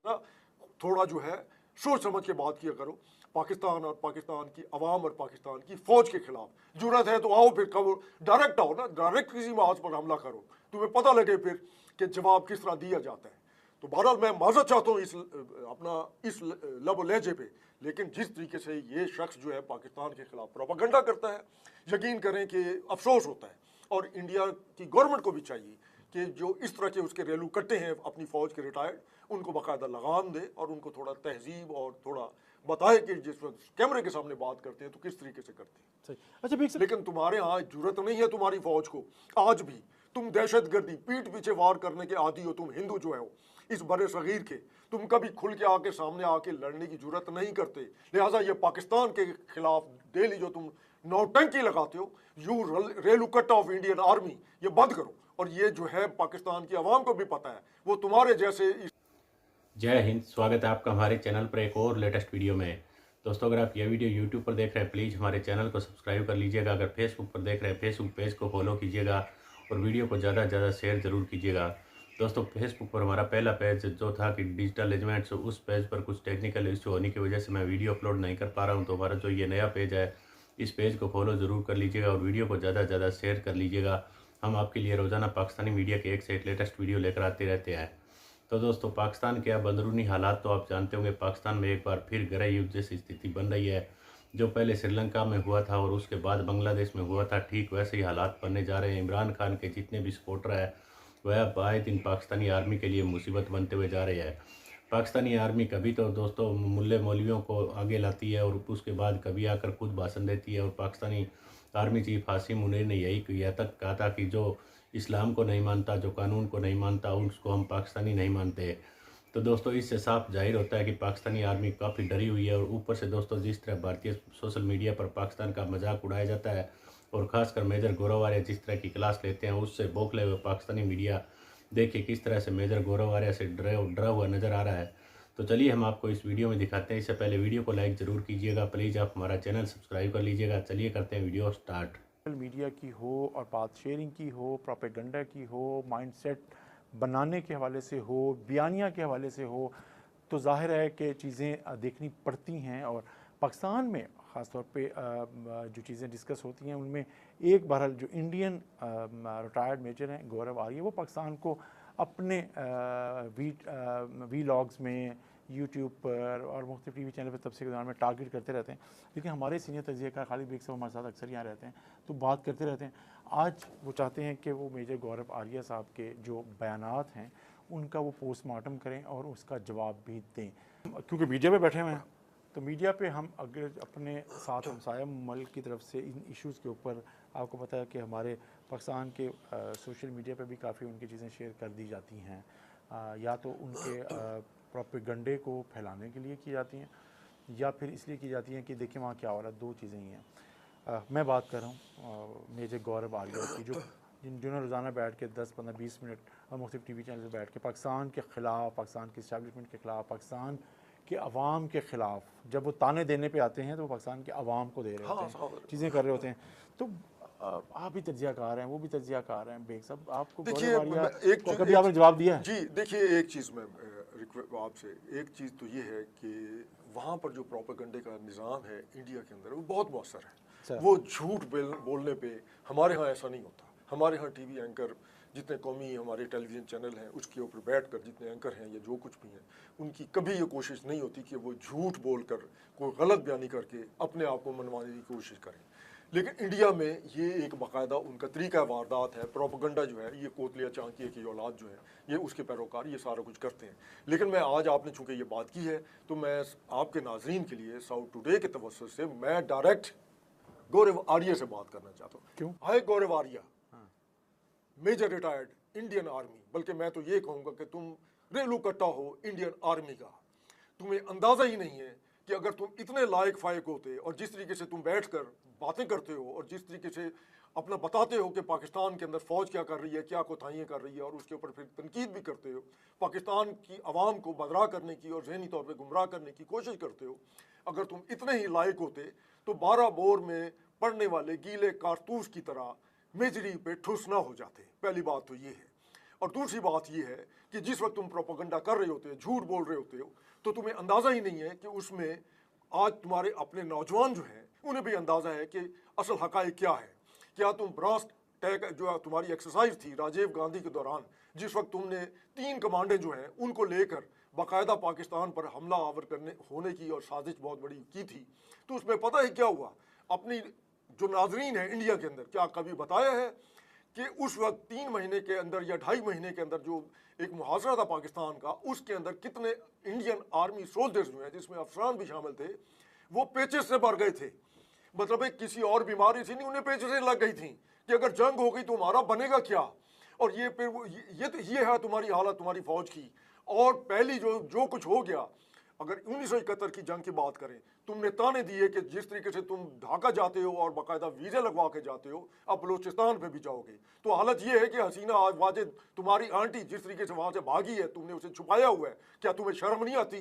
ना थोड़ा जो है सोच समझ के बात किया करो। पाकिस्तान और पाकिस्तान की अवाम और पाकिस्तान की फौज के खिलाफ जरूरत है तो आओ, फिर कब डायरेक्ट आओ ना, डायरेक्ट किसी महाज पर हमला करो, तुम्हें पता लगे फिर कि जवाब किस तरह दिया जाता है। तो बहरहाल मैं माजरत चाहता हूँ इस लब लहजे पे, लेकिन जिस तरीके से ये शख्स जो है पाकिस्तान के खिलाफ प्रोपागंडा करता है, यकीन करें कि अफसोस होता है। और इंडिया की गवर्नमेंट को भी चाहिए कि जो इस तरह के उसके रेलू कट्टे हैं अपनी फौज के रिटायर्ड, उनको बाकायदा लगाम दे और उनको थोड़ा तहजीब और थोड़ा बताए कि जिस वक्त कैमरे के सामने बात करते हैं तो किस तरीके से करते हैं। सही। अच्छा, लेकिन तुम्हारे यहाँ जरूरत नहीं है तुम्हारी फौज को, आज भी तुम दहशतगर्दी पीठ पीछे वार करने के आदी हो। तुम हिंदू जो है हो इस बड़े सगीर के, तुम कभी खुल के आके सामने आके लड़ने की जरूरत नहीं करते। लिहाजा ये पाकिस्तान के खिलाफ डेली जो तुम नौटंकी लगाते हो, you really cut off Indian army, ये बंद करो। और ये जो है पाकिस्तान की आवाम को भी पता है, वो तुम्हारे जैसे। जय हिंद, स्वागत है आपका हमारे चैनल पर एक और लेटेस्ट वीडियो में। दोस्तों, अगर आप ये वीडियो यूट्यूब पर देख रहे हैं प्लीज़ हमारे चैनल को सब्सक्राइब कर लीजिएगा। अगर फेसबुक पर देख रहे हैं फेसबुक पेज को फॉलो कीजिएगा और वीडियो को ज़्यादा से ज़्यादा शेयर ज़रूर कीजिएगा। दोस्तों, फेसबुक पर हमारा पहला पेज जो था कि डिजिटल एलिमेंट्स, उस पेज पर कुछ टेक्निकल इशू होने की वजह से मैं वीडियो अपलोड नहीं कर पा रहा हूँ। तो हमारा जो ये नया पेज है, इस पेज को फॉलो ज़रूर कर लीजिएगा और वीडियो को ज़्यादा से ज़्यादा शेयर कर लीजिएगा। हम आपके लिए रोज़ाना पाकिस्तानी मीडिया के एक से एक लेटेस्ट वीडियो लेकर आते रहते हैं। तो दोस्तों, पाकिस्तान के अब अंदरूनी हालात तो आप जानते होंगे। पाकिस्तान में एक बार फिर गृह युद्ध जैसी स्थिति बन रही है। जो पहले श्रीलंका में हुआ था और उसके बाद बांग्लादेश में हुआ था, ठीक वैसे ही हालात बनने जा रहे हैं। इमरान खान के जितने भी सपोर्टर हैं वह अब आए दिन पाकिस्तानी आर्मी के लिए मुसीबत बनते हुए जा रहे हैं। पाकिस्तानी आर्मी कभी तो दोस्तों मुल्ले मौलवियों को आगे लाती है और उसके बाद कभी आकर खुद भाषण देती है। और पाकिस्तानी आर्मी चीफ हाशिम मुनीर ने यही यह तक कहा था कि जो इस्लाम को नहीं मानता, जो कानून को नहीं मानता, उसको हम पाकिस्तानी नहीं मानते। तो दोस्तों, इससे साफ जाहिर होता है कि पाकिस्तानी आर्मी काफ़ी डरी हुई है। और ऊपर से दोस्तों, जिस तरह भारतीय सोशल मीडिया पर पाकिस्तान का मजाक उड़ाया जाता है और ख़ासकर मेजर गौरव आर्या जिस तरह की क्लास लेते हैं, उससे बौखले हुए पाकिस्तानी मीडिया देखिए किस तरह से मेजर गौरव आर्या से डरा हुआ नज़र आ रहा है। तो चलिए हम आपको इस वीडियो में दिखाते हैं। इससे पहले वीडियो को लाइक ज़रूर कीजिएगा, प्लीज़ आप हमारा चैनल सब्सक्राइब कर लीजिएगा। चलिए करते हैं वीडियो स्टार्ट। मीडिया की हो और बात शेयरिंग की हो, प्रोपेगेंडा की हो, माइंडसेट बनाने के हवाले से हो, बयानिया के हवाले से हो, तो जाहिर है कि चीज़ें देखनी पड़ती हैं। और पाकिस्तान में ख़ास तौर पे जो चीज़ें डिस्कस होती हैं उनमें एक बहरहाल जो इंडियन रिटायर्ड मेजर हैं गौरव आर्या, वो पाकिस्तान को अपने वीलॉग्स में, यूट्यूब पर और मुख्तलिफ टीवी चैनल पर तबसे के दौरान में टारगेट करते रहते हैं। लेकिन हमारे सीनियर तजिएकार खालिद बेग साहब हमारे साथ अक्सर यहाँ रहते हैं तो बात करते रहते हैं। आज वो चाहते हैं कि वो मेजर गौरव आर्या साहब के जो बयानात हैं उनका वो पोस्टमार्टम करें और उसका जवाब भी दें। क्योंकि मीडिया पे बैठे हुए हैं तो मीडिया पे हम अगर अपने साथ हमसाया मुल्क की तरफ से इन इश्यूज़ के ऊपर, आपको पता है कि हमारे पाकिस्तान के सोशल मीडिया पे भी काफ़ी उनकी चीज़ें शेयर कर दी जाती हैं, या तो उनके प्रोपेगंडे को फैलाने के लिए की जाती हैं या फिर इसलिए की जाती हैं कि देखिए वहाँ क्या हो रहा है। दो चीज़ें ही हैं। मैं बात कर रहा हूँ मेजर गौरव आर्या की, जिन्होंने रोज़ाना बैठ के 10, 15, 20 मिनट और मुख्तलिफ टीवी चैनल पर बैठ के पाकिस्तान के ख़िलाफ़, पाकिस्तान के इस्टेब्लिशमेंट के ख़िलाफ़, पाकिस्तान के अवाम के ख़िलाफ़ जब वो ताने देने पे आते हैं तो वो पाकिस्तान के अवाम को दे रहे होते हैं, चीज़ें कर रहे होते हैं। तो आप भी तज्ज़ियाकार हैं, वो भी तज्ज़ियाकार हैं। बेग साहब, आपको कभी आपने जवाब दिया है? जी देखिए, एक चीज़ मैं आपसे, एक चीज़ तो ये है कि वहाँ पर जो प्रोपेगेंडे का निज़ाम है इंडिया के अंदर वो बहुत मौसर है। वो झूठ बोलने पे, हमारे यहाँ ऐसा नहीं होता। हमारे यहाँ टीवी एंकर जितने कौमी हमारे टेलीविज़न चैनल हैं उसके ऊपर बैठकर जितने एंकर हैं या जो कुछ भी हैं, उनकी कभी ये कोशिश नहीं होती कि वो झूठ बोलकर कोई गलत बयानी करके अपने आप को मनवाने की कोशिश करें। लेकिन इंडिया में ये एक बाकायदा उनका तरीका वारदात है। प्रोपेगेंडा जो है ये कोतलिया चांकी की औलाद जो है ये उसके पैरोकार ये सारा कुछ करते हैं। लेकिन मैं आज, आपने चूँकि ये बात की है तो मैं आपके नाजरीन के लिए साउथ टुडे के तवज्जुह से मैं डायरेक्ट गौरव आर्या से बात करना चाहता हूँ। क्यों? Hi Gaurav Arya, major retired Indian army, बल्कि मैं तो ये कहूँगा कि तुम रेलू कट्टा हो इंडियन आर्मी का। तुम्हें अंदाज़ा ही नहीं है कि अगर तुम इतने लायक फायक होते और जिस तरीके से तुम बैठकर बातें करते हो और जिस तरीके से अपना बताते हो कि पाकिस्तान के अंदर फ़ौज क्या कर रही है, क्या कोताहियाँ कर रही है, और उसके ऊपर फिर तनकीद भी करते हो, पाकिस्तान की आवाम को बदरा करने की और जहनी तौर पे गुमराह करने की कोशिश करते हो। अगर तुम इतने ही लायक होते तो 12 बोर में पढ़ने वाले गीले कारतूस की तरह मेजरी पे ठुस ना हो जाते। पहली बात तो ये है। और दूसरी बात ये है कि जिस वक्त तुम प्रोपेगेंडा कर रहे होते हो, झूठ बोल रहे होते हो, तो तुम्हें अंदाज़ा ही नहीं है कि उसमें आज तुम्हारे अपने नौजवान जो हैं उन्हें भी अंदाज़ा है कि असल हक़ाइक़ क्या है। क्या तुम ब्रास टैग जो तुम्हारी एक्सरसाइज थी राजीव गांधी के दौरान, जिस वक्त तुमने 3 कमांडें जो हैं उनको लेकर बाकायदा पाकिस्तान पर हमला आवर करने होने की और साजिश बहुत बड़ी की थी, तो उसमें पता है क्या हुआ? अपनी जो नाजरीन है इंडिया के अंदर, क्या कभी बताया है कि उस वक्त 3 महीने के अंदर या 2.5 महीने के अंदर जो एक मुहासरा था पाकिस्तान का, उसके अंदर कितने इंडियन आर्मी सोल्जर्स जो हैं, जिसमें अफसरान भी शामिल थे, वो पेचेस से मर गए थे। मतलब एक किसी और बीमारी थी नहीं, उन्हें पेचेस लग गई थी कि अगर जंग हो गई तो हमारा बनेगा क्या। और ये फिर ये है तुम्हारी हालत तुम्हारी फौज की। और पहली जो कुछ हो गया, अगर 1971 की जंग की बात करें, तुमने ताने दिए कि जिस तरीके से तुम ढाका जाते हो और बाकायदा वीज़े लगवा के जाते हो, अब बलूचिस्तान पे भी जाओगे। तो हालत ये है कि हसीना आज वाजिद तुम्हारी आंटी जिस तरीके से वहाँ से भागी है, तुमने उसे छुपाया हुआ है। क्या तुम्हें शर्म नहीं आती?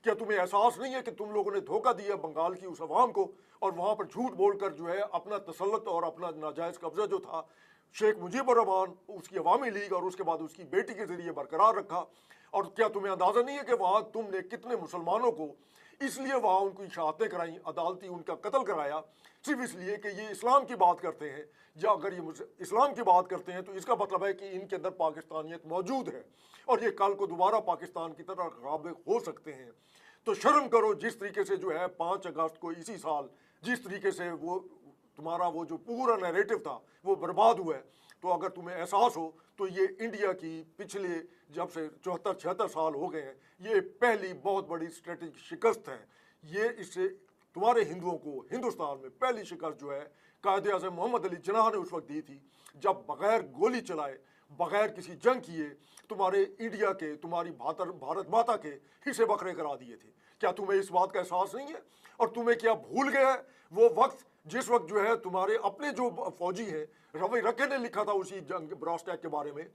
क्या तुम्हें एहसास नहीं है कि तुम लोगों ने धोखा दिया बंगाल की उस अवाम को, और वहाँ पर झूठ बोलकर जो है अपना तसल्लुत और अपना नाजायज़ कब्जा जो था शेख मुजीबुर रहमान, उसकी अवामी लीग और उसके बाद उसकी बेटी के जरिए बरकरार रखा। और क्या तुम्हें अंदाज़ा नहीं है कि वहाँ तुमने कितने मुसलमानों को इसलिए वहाँ उनकी शहादतें कराई, अदालती उनका कत्ल कराया, सिर्फ इसलिए कि ये इस्लाम की बात करते हैं। या अगर ये इस्लाम की बात करते हैं तो इसका मतलब है कि इनके अंदर पाकिस्तानियत मौजूद है और ये कल को दोबारा पाकिस्तान की तरह गायब हो सकते हैं। तो शर्म करो, जिस तरीके से जो है 5 अगस्त को इसी साल जिस तरीके से वो तुम्हारा वो जो पूरा नैरेटिव था वो बर्बाद हुआ है। तो अगर तुम्हें एहसास हो तो ये इंडिया की पिछले जब से 74-76 साल हो गए हैं, ये पहली बहुत बड़ी स्ट्रेटेजिक शिकस्त है। ये इससे तुम्हारे हिंदुओं को हिंदुस्तान में पहली शिकस्त जो है कायदे आज़म मोहम्मद अली जिन्ना ने उस वक्त दी थी, जब बगैर गोली चलाए, बगैर किसी जंग किए तुम्हारे इंडिया के, तुम्हारी भारत माता के हिस्से बकरे करा दिए थे। क्या तुम्हें इस बात का एहसास नहीं है? और तुम्हें क्या भूल गया है वो वक्त जिस वक्त जो है तुम्हारे अपने जो फौजी हैं, रवि रखे ने लिखा था उसी जंग ब्रास टैग के बारे में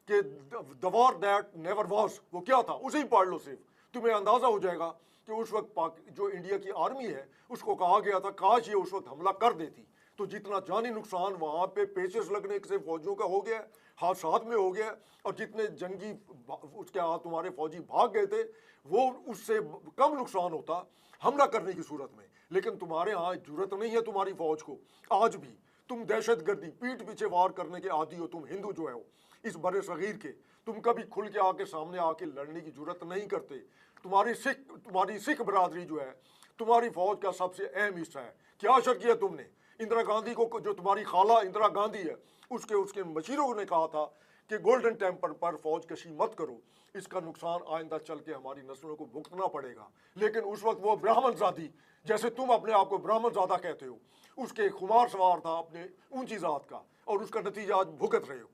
कि the war that never was, वो क्या था उसे ही पढ़ लो सिर्फ, तुम्हें अंदाज़ा हो जाएगा कि उस वक्त जो इंडिया की आर्मी है उसको कहा गया था काश ये उस वक्त हमला कर देती, तो जितना जानी नुकसान वहाँ पे पेचेस लगने से फौजियों का हो गया, हादसात में हो गया, और जितने जंगी उसके तुम्हारे फौजी भाग गए थे वो उससे कम नुकसान होता हमला करने की सूरत में। लेकिन तुम्हारे यहाँ जरूरत नहीं है तुम्हारी फौज को। आज भी तुम दहशतगर्दी पीठ पीछे वार करने के आदी हो, तुम हिंदू जो है हो इस बड़े सगीर के, तुम कभी खुल के आके सामने आके लड़ने की जरूरत नहीं करते। तुम्हारी सिख बरादरी जो है तुम्हारी फौज का सबसे अहम हिस्सा है। क्या असर किया तुमने? इंदिरा गांधी को, जो तुम्हारी खाला इंदिरा गांधी है, उसके मशीरों ने कहा था कि गोल्डन टेम्पल पर फौज कशी मत करो, इसका नुकसान आइंदा चल के हमारी नस्लों को भुगतना पड़ेगा। लेकिन उस वक्त वो ब्राह्मणजादी, जैसे तुम अपने आप को ब्राह्मणजादा कहते हो, उसके खुमार सवार था अपने ऊंची जात का, और उसका नतीजा आज भुगत रहे हो।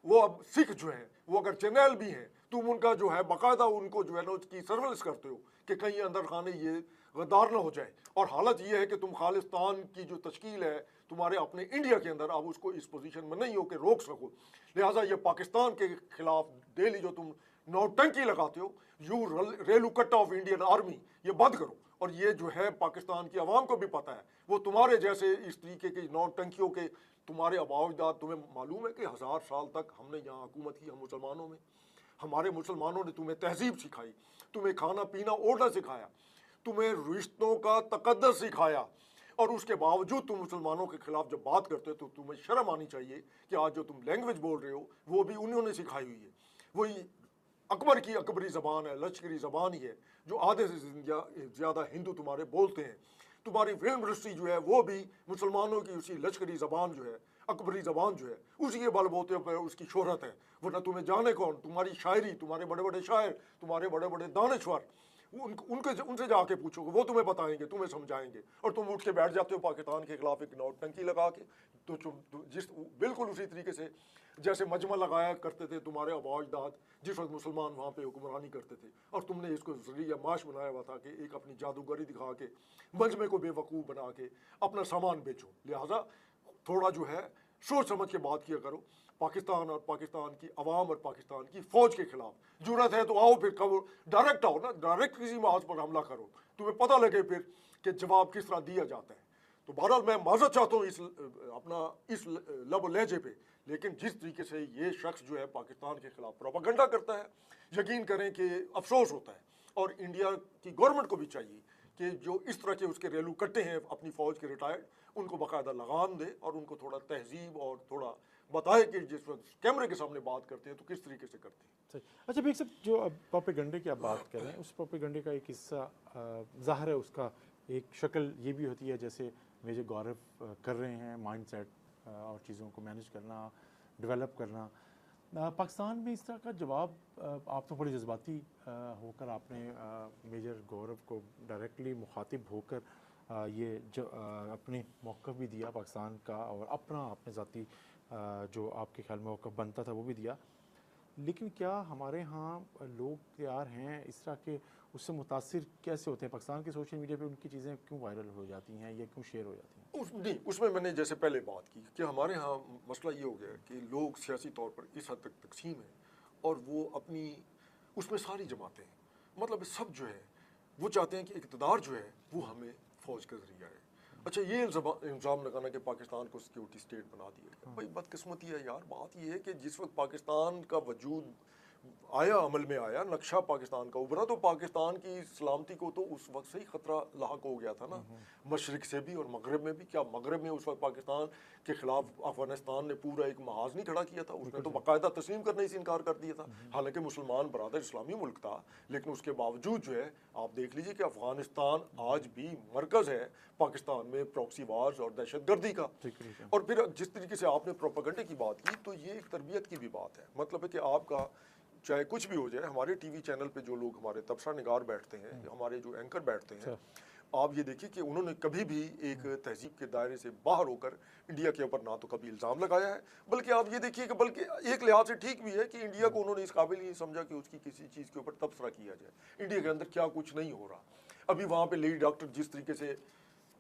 वो अब सिख जो है वो अगर जर्नैल भी हैं, तुम उनका जो है बाकायदा उनको जो है ना उसकी सर्विलेंस करते हो कि कहीं अंदर खाने ये गद्दार ना हो जाए। और हालत ये है कि तुम खालिस्तान की जो तश्कील है तुम्हारे अपने इंडिया के अंदर, अब उसको इस पोजीशन में नहीं हो कि रोक सको। लिहाजा ये पाकिस्तान के खिलाफ डेली जो तुम नौटंकी लगाते हो, you really cut off Indian army, ये बंद करो। और ये जो है पाकिस्तान की आवाम को भी पता है, वो तुम्हारे जैसे इस तरीके की नौटंकियों के तुम्हारे अबावजात, तुम्हें मालूम है कि 1000 साल तक हमने यहाँ हुकूमत की, हम मुसलमानों में, हमारे मुसलमानों ने तुम्हें तहजीब सिखाई, तुम्हें खाना पीना ओढ़ना सिखाया, तुम्हें रिश्तों का तकद्दस सिखाया, और उसके बावजूद तुम मुसलमानों के खिलाफ जब बात करते हो तो तुम्हें शर्म आनी चाहिए कि आज जो तुम लैंग्वेज बोल रहे हो वो भी उन्होंने सिखाई हुई है। वही अकबर की अकबरी ज़बान है, लश्करी ज़बान ही है, जो आधे से ज़्यादा हिंदू तुम्हारे बोलते हैं। तुम्हारी फिल्म इंडस्ट्री जो है वो भी मुसलमानों की उसी लश्करी ज़बान जो है, अकबरी ज़बान जो है, उसी के बलबूते पर उसकी शोहरत है। वरना तुम्हें जाने कौन, तुम्हारी शायरी, तुम्हारे बड़े बड़े शायर, तुम्हारे बड़े बड़े दानश्वर, उनसे जाके पूछोगे, वो तुम्हें बताएंगे, तुम्हें समझाएंगे, और तुम उठ के बैठ जाते हो पाकिस्तान के खिलाफ एक नौटंकी लगा के। तो जिस बिल्कुल उसी तरीके से जैसे मजमा लगाया करते थे तुम्हारे अबाजदाद जिस वक्त मुसलमान वहाँ पे हुक्मरानी करते थे, और तुमने इसको जरिया माश बनाया हुआ था कि एक अपनी जादूगरी दिखा के मजमे को बेवकूफ़ बना के अपना सामान बेचो। लिहाजा थोड़ा जो है सोच समझ के बात किया करो। पाकिस्तान और पाकिस्तान की आवाम और पाकिस्तान की फ़ौज के खिलाफ जरूरत है तो आओ, फिर कब डायरेक्ट आओ ना, डायरेक्ट किसी महाज पर हमला करो, तुम्हें पता लगे फिर कि जवाब किस तरह दिया जाता है। तो बहरहाल मैं माजरत चाहता हूँ इस लब लहजे पे, लेकिन जिस तरीके से ये शख्स जो है पाकिस्तान के खिलाफ प्रोपेगेंडा करता है, यकीन करें कि अफसोस होता है। और इंडिया की गवर्नमेंट को भी चाहिए कि जो इस तरह के उसके रेलू कट्टे हैं अपनी फ़ौज के रिटायर्ड, उनको बाकायदा लगाम दे और उनको थोड़ा तहजीब और थोड़ा बताए कि जिस वक्त कैमरे के सामने बात करते हैं तो किस तरीके से करते हैं। सही। अच्छा बेग साहब, जो अब प्रोपेगेंडे की आप बात कर रहे हैं, उस प्रोपेगेंडे का एक हिस्सा ज़ाहिर है, उसका एक शक्ल ये भी होती है जैसे मेजर गौरव कर रहे हैं, माइंडसेट और चीज़ों को मैनेज करना, डेवलप करना। पाकिस्तान में इस तरह का जवाब, आप तो बड़ी जज्बाती होकर आपने मेजर गौरव को डायरेक्टली मुखातिब होकर ये अपने मौक़िफ़ भी दिया पाकिस्तान का, और अपना आपने ज़ाती जो आपके ख्याल में मौक़िफ़ बनता था वो भी दिया। लेकिन क्या हमारे यहाँ लोग तैयार हैं इस तरह के, उससे मुतासिर कैसे होते हैं? पाकिस्तान के सोशल मीडिया पे उनकी चीज़ें क्यों वायरल हो जाती हैं या क्यों शेयर हो जाती हैं? उसमें मैंने जैसे पहले बात की कि हमारे यहाँ मसला ये हो गया कि लोग सियासी तौर पर इस हद तक तकसीम है और वो अपनी उसमें सारी जमातें हैं, मतलब सब जो है वो चाहते हैं कि इक़्तिदार जो है वो हमें फ़ौज के ज़रिए आए। अच्छा, ये इल्ज़ाम लगाना कि पाकिस्तान को सिक्योरिटी स्टेट बना दिया गया, भाई बदकिस्मती है यार। बात ये है कि जिस वक्त पाकिस्तान का वजूद आया, अमल में आया, नक्शा पाकिस्तान का उभरा, तो पाकिस्तान की सलामती को तो उस वक्त से ही ख़तरा लाहक हो गया था ना, मशरिक से भी और मगरब में भी। क्या मगरब में उस वक्त पाकिस्तान के ख़िलाफ़ अफ़गानिस्तान ने पूरा एक महाज नहीं खड़ा किया था? उसने तो बाकायदा तस्लीम करने से इनकार कर दिया था, हालांकि मुसलमान बरादर इस्लामी मुल्क था, लेकिन उसके बावजूद जो है आप देख लीजिए कि अफ़गानिस्तान आज भी मरकज़ है पाकिस्तान में प्रॉक्सी वार्स और दहशतगर्दी का। और फिर जिस तरीके से आपने प्रोपेगेंडे की बात की, तो ये एक तरबियत की भी बात है। मतलब है कि आपका चाहे कुछ भी हो जाए, हमारे टीवी चैनल पे जो लोग हमारे तबसरा निगार बैठते हैं, हमारे जो एंकर बैठते हैं, आप ये देखिए कि उन्होंने कभी भी एक तहजीब के दायरे से बाहर होकर इंडिया के ऊपर ना तो कभी इल्ज़ाम लगाया है, बल्कि आप ये देखिए कि बल्कि एक लिहाज से ठीक भी है कि इंडिया को उन्होंने इस काबिल नहीं समझा कि उसकी किसी चीज़ के ऊपर तबसरा किया जाए। इंडिया के अंदर क्या कुछ नहीं हो रहा। अभी वहाँ पर लेडी डॉक्टर जिस तरीके से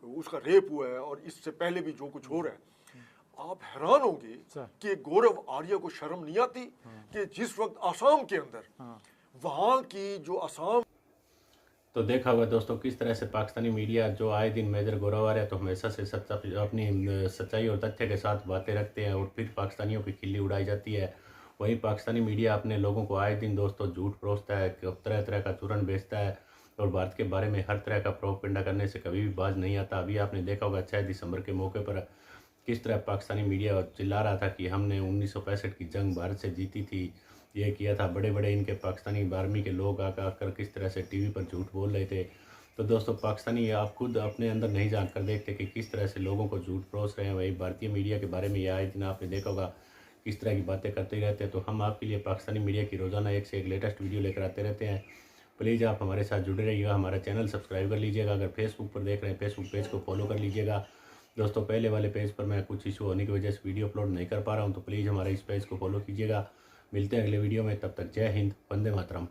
उसका रेप हुआ है और इससे पहले भी जो कुछ हो रहा है, आप हैरान होंगे कि गौरव आर्या को शर्म नहीं आती कि जिस वक्त आसाम के अंदर वहाँ की जो आसाम, तो देखा होगा दोस्तों किस तरह से पाकिस्तानी मीडिया जो आए दिन मेजर गौरव आर्या तो हमेशा से अपनी सच्चाई और तथ्य के साथ बातें रखते हैं और फिर पाकिस्तानियों की खिल्ली उड़ाई जाती है। वहीं पाकिस्तानी मीडिया अपने लोगों को आए दिन दोस्तों झूठ परोसता है, तरह तरह का चूरन बेचता है और भारत के बारे में हर तरह का प्रोपेगेंडा करने से कभी भी बाज नहीं आता। अभी आपने देखा होगा 6 दिसंबर के मौके पर किस तरह पाकिस्तानी मीडिया चिल्ला रहा था कि हमने 1965 की जंग भारत से जीती थी, ये किया था। बड़े बड़े इनके पाकिस्तानी आर्मी के लोग आकर किस तरह से टीवी पर झूठ बोल रहे थे। तो दोस्तों पाकिस्तानी आप खुद अपने अंदर नहीं जान कर देखते कि किस तरह से लोगों को झूठ परोस रहे हैं। वही भारतीय मीडिया के बारे में ये आए दिन आपने देखा होगा किस तरह की बातें करते रहते हैं। तो हम आपके लिए पाकिस्तानी मीडिया की रोज़ाना एक से एक लेटेस्ट वीडियो लेकर आते रहते हैं। प्लीज़ आप हमारे साथ जुड़े रहिएगा, हमारा चैनल सब्सक्राइब कर लीजिएगा। अगर फेसबुक पर देख रहे हैं फेसबुक पेज को फॉलो कर लीजिएगा। दोस्तों पहले वाले पेज पर मैं कुछ इशू होने की वजह से वीडियो अपलोड नहीं कर पा रहा हूं, तो प्लीज़ हमारे इस पेज को फॉलो कीजिएगा। मिलते हैं अगले वीडियो में, तब तक जय हिंद, वंदे मातरम।